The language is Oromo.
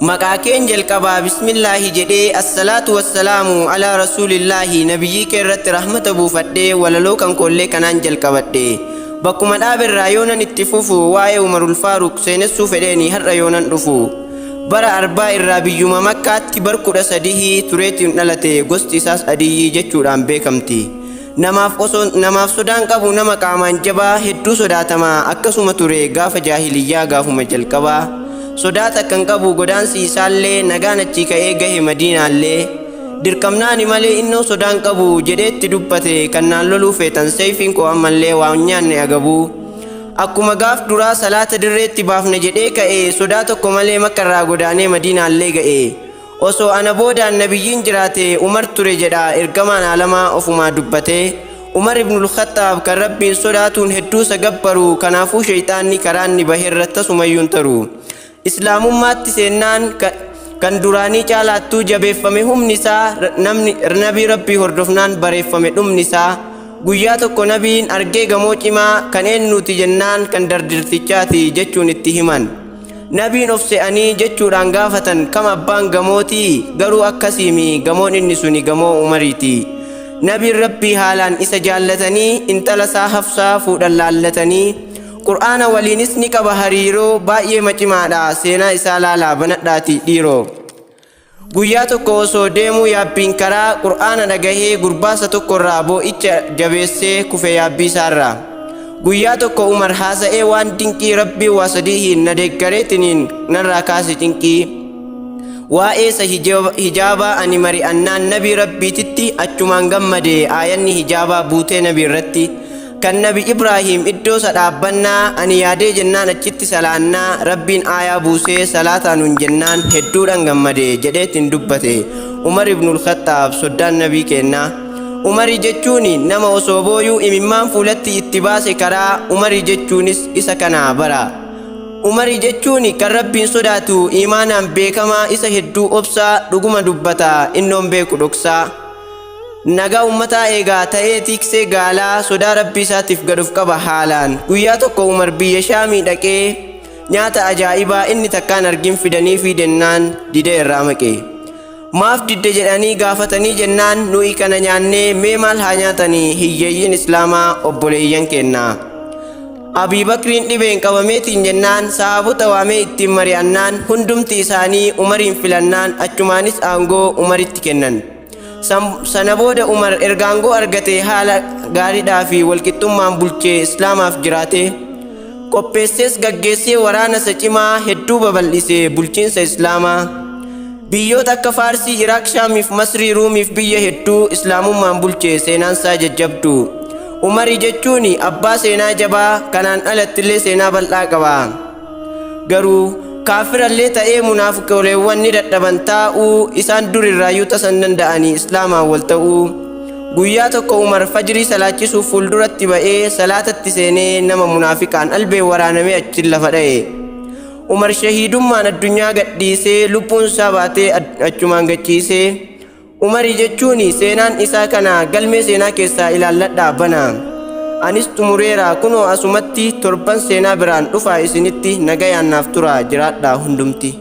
Maqaakeen jalqabaa bismillaahi jedhee assalaatu wassalaamu alaa rasuulillaahi nabiyyii keerratti rahmata buufadhee walaloo kan kollee kanaan jalqabadhe. Bakkuma dhaaberraa yoonan itti fufu waa'ee Umarul Faaruq seenessuu fedheeni har'a yoonan dhufu. Bara arbaa irraa biyyuma Makkaatti bar 13 tureetiin dhalate gosti isaas Adiyyii jechuudhaan beekamti. Namaaf sodaan qabu nama qaamaan jabaa hedduu sodaatamaa akkasuma ture gaafa jaahiliyyaa gaafuma jalqabaa. Sodaata kan qabu godaansi isaallee nagaan achi ka'ee gahe Madiinaallee dirqamnaani malee innoo sodaan qabu jedheetti dubbate kan naan loluu feetan seefiin koo ammallee waan nyaanne agabu. Akkuma gaaf duraa salaata dirreetti baafne jedhee ka'e sodaa tokko malee Makkarraa godaanee Madiinaallee ga'e. Osoo ana boodaan nabiyyiin jiraate Umar ture jedha ergamaan alamaa ofumaa dubbate. Umar ibnul Khattaab kan rabbiin sodaatuun hedduu sagabbaru kanaafuu shayxaanni karaanni baheerra tasumayyuun taru. Islaamummaatti seennaan kan duraanii caalaattuu jabeeffame humni isaa nabii rabbii hordofnaan bareeffame dhumni isaa. Guyyaa tokko nabiin argee gamoo cimaa kan eenyuuti jennaan kan dardirtichaati jechuun itti himan. Nabiin of se'anii jechuudhaan gaafatan kam abbaan gamootii garuu akkasiimi gamoon inni suni gamoo Umariiti. Nabiin rabbii haalaan isa jaallatanii intala isaa Hafsaa fuudhan laallatanii. Qur'aana waliinis ni qaba hariiroo baay'ee macimaadha seenaa isaa laalaa banadhaati dhiiroo. Guyyaa tokko osoo deemuu yaabbiin karaa Qur'aana dhagahee gurbaasa tokkorraa boo'icha jabeessee kufe yaabbii isaarraa. Guyyaa tokko Umar haasa'ee waan dinqii rabbii waa sadiihiin na deeggareetiniin narraa kaase cinqii. Waa'ee isa hijaabaa ani mari'annaan nabii rabbiititti achumaan gammade aayanni hijaabaa buutee nabii irratti. Kan nabi Ibraahim iddoo sadhaabbannaa ani yaadee jennaan achitti salaannaa rabbiin aayaa buusee salaataan jennaan hedduudhaan gammade jedheetiin dubbate Umar ibnul Khattaab soddaan nabii kennaa. Umari jechuun nama osoo booyuu imimmaan fuulatti itti baase karaa Umari jechuunis isa kanaa bara. Umari jechuun kan rabbiin sodaatu imaanaan beekamaa isa hedduu obsaa dhuguma dubbata innoon beeku dhoksaa. Nagaa ummataa eegaa ta'ee tiksee gaalaa sodaa rabbii isaatiif gaduuf qaba haalaan. Guyyaa tokko Umar biyya Shaamii dhaqee nyaata ajaa'ibaa inni takkaan argin fidanii fi dennaan didee irraa maqe. Maaf didde jedhanii gaafatanii jennaan nuyi kana nyaannee mee maal haa nyaatanii hiyyeeyyiin Islaamaa obboleeyyan kennaa. Abii Bakriin dhibeen qabameetiin jennaan sahaabota waamee ittiin mari'annaan hundumti isaanii Umariin filannaan achumaanis aangoo Umaritti kennan. Sana booda Umar ergaangoo argate haala gaariidhaa fi walqixxummaan bulchee Islaamaaf jiraate. Qopheessees gaggeessee waraana isa cimaa hedduu babal'isee bulchiinsa Islaamaa. Biyyoota akka Faarsii, Iraaq, Shaamiif, Masrii, Ruumiif biyya hedduu Islaamummaan bulchee seenaansaa jajjabdu. Umari jechuun abbaa seenaa jabaa kanaan alattillee seenaa bal'aa qaba. Garuu kaafirallee ta'ee munaafiqooleewwan ni dadhaban taa'uu isaan durirraayyuu tasan danda'anii Islaamaan wal ta'uu. Guyyaa tokko Umar fajrii salaachisuuf fuulduratti ba'ee salaatatti seenee nama munaafiqaan albeen waraanamee achiin lafa dha'e. Umar shahiidummaan addunyaa gadhiisee lubbuun isaa baatee achumaan gachiisee. Umari jechuun seenaan isaa kana galmee seenaa keessaa ilaalladhaa bana. Anis xumureera kunoo asumatti torban seenaa biraan dhufaa isinitti nagayaan naaf tura jiraadhaa hundumti.